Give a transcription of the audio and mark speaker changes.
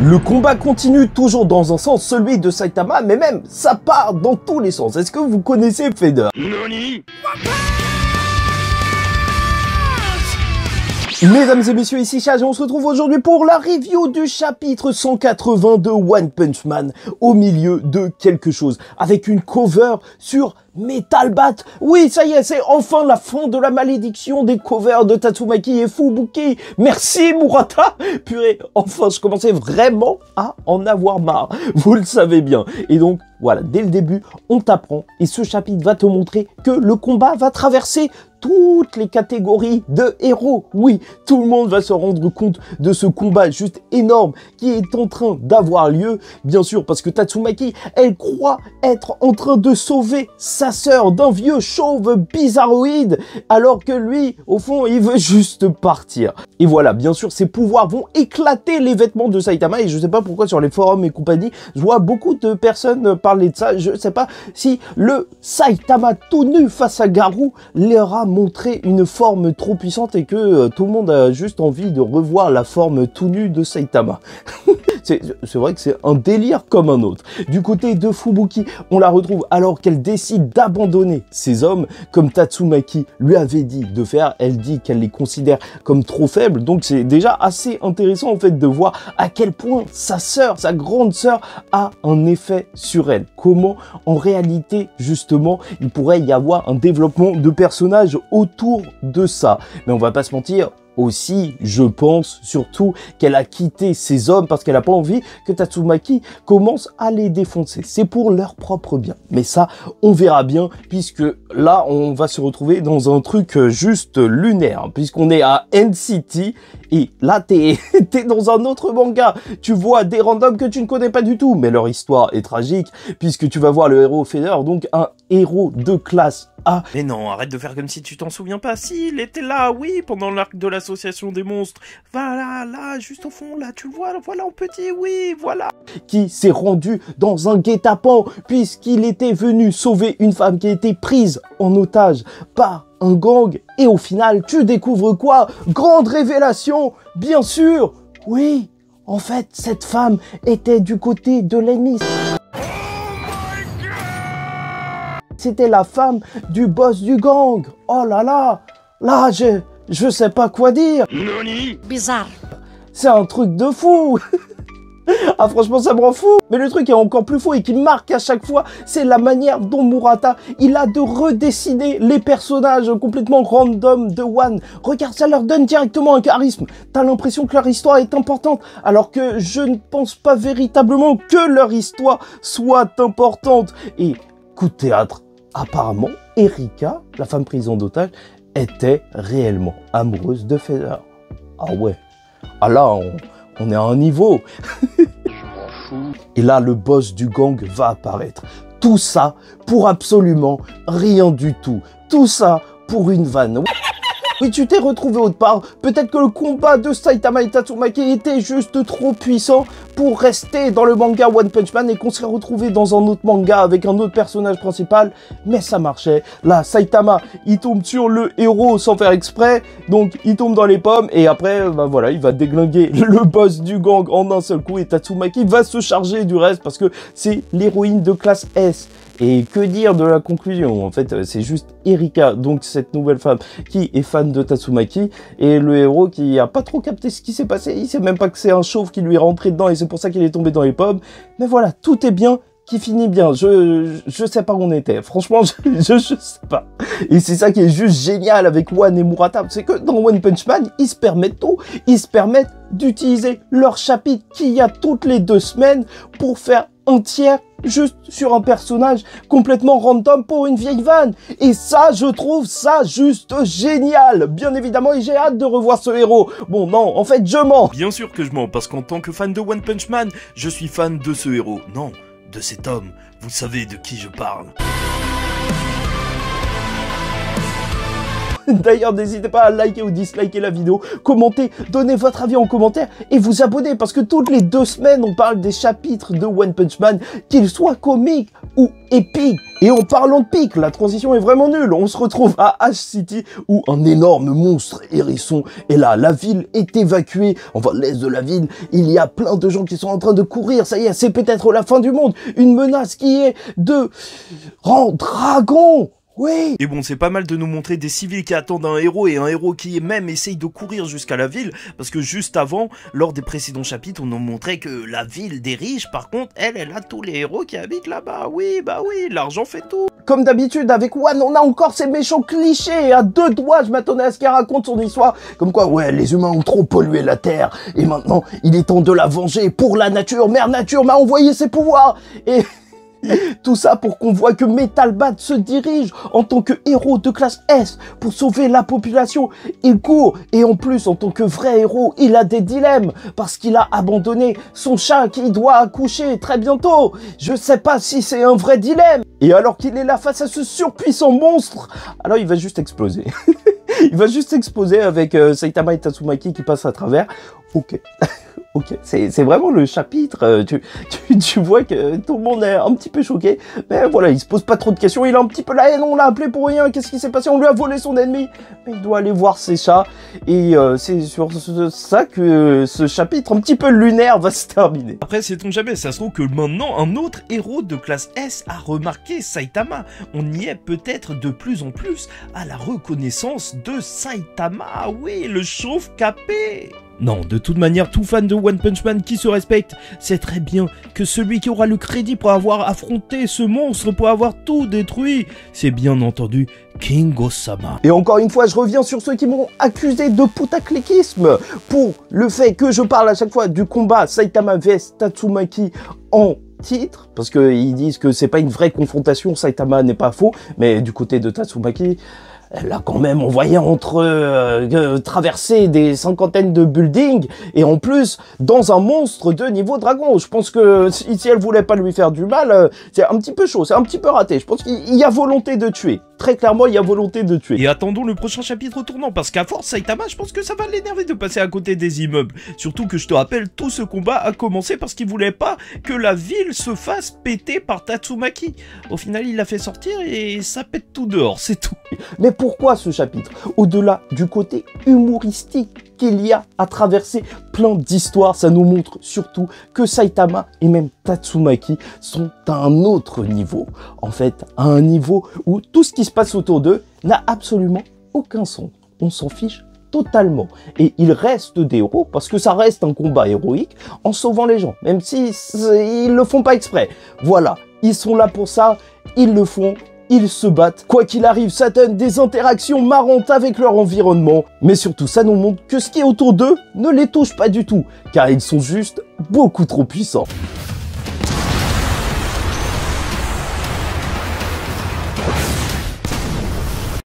Speaker 1: Le combat continue toujours dans un sens, celui de Saitama, mais même ça part dans tous les sens. Est-ce que vous connaissez Feder?
Speaker 2: Nani?
Speaker 1: Mesdames et messieurs, ici Chage et on se retrouve aujourd'hui pour la review du chapitre 180 de One Punch Man, au milieu de quelque chose, avec une cover sur Metal Bat. Oui, ça y est, c'est enfin la fin de la malédiction des covers de Tatsumaki et Fubuki. Merci Murata. Purée, enfin, je commençais vraiment à en avoir marre. Vous le savez bien. Et donc, voilà, dès le début, on t'apprend et ce chapitre va te montrer que le combat va traverser toutes les catégories de héros. Oui, tout le monde va se rendre compte de ce combat juste énorme qui est en train d'avoir lieu. Bien sûr, parce que Tatsumaki, elle croit être en train de sauver sa sœur d'un vieux chauve bizarroïde, alors que lui, au fond, il veut juste partir. Et voilà, bien sûr, ses pouvoirs vont éclater les vêtements de Saitama, et je sais pas pourquoi sur les forums et compagnie, je vois beaucoup de personnes parler de ça. Je sais pas si le Saitama tout nu face à Garou leur a montré une forme trop puissante et que tout le monde a juste envie de revoir la forme tout nue de Saitama. C'est vrai que c'est un délire comme un autre. Du côté de Fubuki, on la retrouve alors qu'elle décide d'abandonner ses hommes, comme Tatsumaki lui avait dit de faire. Elle dit qu'elle les considère comme trop faibles, donc c'est déjà assez intéressant en fait de voir à quel point sa sœur, sa grande sœur, a un effet sur elle. Comment en réalité justement il pourrait y avoir un développement de personnages autour de ça. Mais on va pas se mentir, aussi, je pense surtout qu'elle a quitté ses hommes parce qu'elle n'a pas envie que Tatsumaki commence à les défoncer. C'est pour leur propre bien. Mais ça, on verra bien, puisque là, on va se retrouver dans un truc juste lunaire, puisqu'on est à NCT, et là, t'es dans un autre manga. Tu vois des randoms que tu ne connais pas du tout, mais leur histoire est tragique, puisque tu vas voir le héros Feder, donc un héros de classe A.
Speaker 2: Mais non, arrête de faire comme si tu t'en souviens pas. Si, il était là, oui, pendant l'arc de l'association des monstres. Voilà, là, juste au fond, là, tu le vois, voilà en petit, oui, voilà.
Speaker 1: Qui s'est rendu dans un guet-apens, puisqu'il était venu sauver une femme qui a été prise en otage par un gang. Et au final, tu découvres quoi? Grande révélation, bien sûr. Oui, en fait, cette femme était du côté de l'ennemi. C'était la femme du boss du gang. Oh là là, là, je sais pas quoi dire.
Speaker 2: Nani?
Speaker 3: Bizarre.
Speaker 1: C'est un truc de fou. Ah franchement ça me rend fou. Mais le truc est encore plus fou et qui marque à chaque fois, c'est la manière dont Murata, il a de redessiner les personnages complètement random de One. Regarde, ça leur donne directement un charisme. T'as l'impression que leur histoire est importante, alors que je ne pense pas véritablement que leur histoire soit importante. Et coup de théâtre, apparemment, Erika, la femme prise en otage, était réellement amoureuse de Feder. Ah ouais. Ah là, on est à un niveau. Et là, le boss du gang va apparaître. Tout ça pour absolument rien du tout. Tout ça pour une vanne. Oui, tu t'es retrouvé autre part. Peut-être que le combat de Saitama et Tatsumaki était juste trop puissant pour rester dans le manga One Punch Man et qu'on serait retrouvé dans un autre manga avec un autre personnage principal. Mais ça marchait. Là, Saitama, il tombe sur le héros sans faire exprès. Donc, il tombe dans les pommes et après, bah voilà, il va déglinguer le boss du gang en un seul coup. Et Tatsumaki va se charger du reste parce que c'est l'héroïne de classe S. Et que dire de la conclusion? En fait, c'est juste Erika, donc cette nouvelle femme qui est fan de Tatsumaki, et le héros qui a pas trop capté ce qui s'est passé. Il sait même pas que c'est un chauve qui lui est rentré dedans et c'est pour ça qu'il est tombé dans les pommes. Mais voilà, tout est bien qui finit bien. Je sais pas où on était. Franchement, je sais pas. Et c'est ça qui est juste génial avec One et Murata, c'est que dans One Punch Man, ils se permettent tout. Ils se permettent d'utiliser leur chapitre qu'il y a toutes les 2 semaines pour faire un tiers juste sur un personnage complètement random pour une vieille vanne. Et ça, je trouve ça juste génial. Bien évidemment, et j'ai hâte de revoir ce héros. Bon, non, en fait, je mens.
Speaker 2: Bien sûr que je mens, parce qu'en tant que fan de One Punch Man, je suis fan de ce héros. Non, de cet homme. Vous savez de qui je parle.
Speaker 1: D'ailleurs, n'hésitez pas à liker ou disliker la vidéo, commenter, donner votre avis en commentaire et vous abonner parce que toutes les 2 semaines, on parle des chapitres de One Punch Man, qu'ils soient comiques ou épiques. Et en parlant de pique, la transition est vraiment nulle. On se retrouve à H-City où un énorme monstre hérisson est là. La ville est évacuée. Enfin, l'est de la ville, il y a plein de gens qui sont en train de courir. Ça y est, c'est peut-être la fin du monde. Une menace qui est de rang dragon. Oui.
Speaker 2: Et bon, c'est pas mal de nous montrer des civils qui attendent un héros et un héros qui même essaye de courir jusqu'à la ville, parce que juste avant, lors des précédents chapitres, on nous montrait que la ville des riches, par contre, elle a tous les héros qui habitent là-bas. Oui, bah oui, l'argent fait tout.
Speaker 1: Comme d'habitude, avec One, on a encore ces méchants clichés. À 2 doigts, je m'attendais à ce qu'il raconte son histoire. Comme quoi, ouais, les humains ont trop pollué la Terre. Et maintenant, il est temps de la venger pour la nature. Mère Nature m'a envoyé ses pouvoirs. Et... tout ça pour qu'on voit que Metal Bat se dirige en tant que héros de classe S pour sauver la population. Il court et en plus en tant que vrai héros, il a des dilemmes parce qu'il a abandonné son chat qui doit accoucher très bientôt. Je sais pas si c'est un vrai dilemme. Et alors qu'il est là face à ce surpuissant monstre, alors il va juste exploser. Il va juste exploser avec Saitama et Tatsumaki qui passent à travers. Ok. Ok, c'est vraiment le chapitre, tu vois que tout le monde est un petit peu choqué, mais voilà, il se pose pas trop de questions, il a un petit peu la haine, on l'a appelé pour rien, qu'est-ce qui s'est passé, on lui a volé son ennemi, mais il doit aller voir ses chats, et c'est sur ça que ce chapitre un petit peu lunaire va se terminer.
Speaker 2: Après, sait-on jamais, ça se trouve que maintenant, un autre héros de classe S a remarqué Saitama, on y est peut-être de plus en plus à la reconnaissance de Saitama, oui, le chauve capé. Non, de toute manière, tout fan de One Punch Man qui se respecte sait très bien que celui qui aura le crédit pour avoir affronté ce monstre, pour avoir tout détruit, c'est bien entendu Kingo-sama.
Speaker 1: Et encore une fois, je reviens sur ceux qui m'ont accusé de putacliquisme pour le fait que je parle à chaque fois du combat Saitama vs Tatsumaki en titre, parce qu'ils disent que c'est pas une vraie confrontation, Saitama n'est pas faux, mais du côté de Tatsumaki... là, quand même, on voyait traverser des cinquantaines de buildings, et en plus, dans un monstre de niveau dragon. Je pense que si elle voulait pas lui faire du mal, c'est un petit peu chaud, c'est un petit peu raté. Je pense qu'il y a volonté de tuer. Très clairement, il y a volonté de tuer.
Speaker 2: Et attendons le prochain chapitre tournant, parce qu'à force, Saitama, je pense que ça va l'énerver de passer à côté des immeubles. Surtout que je te rappelle, tout ce combat a commencé parce qu'il voulait pas que la ville se fasse péter par Tatsumaki. Au final, il l'a fait sortir et ça pète tout dehors, c'est tout.
Speaker 1: Mais pourquoi ce chapitre? Au-delà du côté humoristique qu'il y a à traverser plein d'histoires, ça nous montre surtout que Saitama et même Tatsumaki sont à un autre niveau. En fait, à un niveau où tout ce qui se passe autour d'eux n'a absolument aucun sens. On s'en fiche totalement. Et ils restent des héros parce que ça reste un combat héroïque en sauvant les gens, même si ils le font pas exprès. Voilà, ils sont là pour ça, ils le font. Ils se battent. Quoi qu'il arrive, ça donne des interactions marrantes avec leur environnement. Mais surtout, ça nous montre que ce qui est autour d'eux ne les touche pas du tout, car ils sont juste beaucoup trop puissants.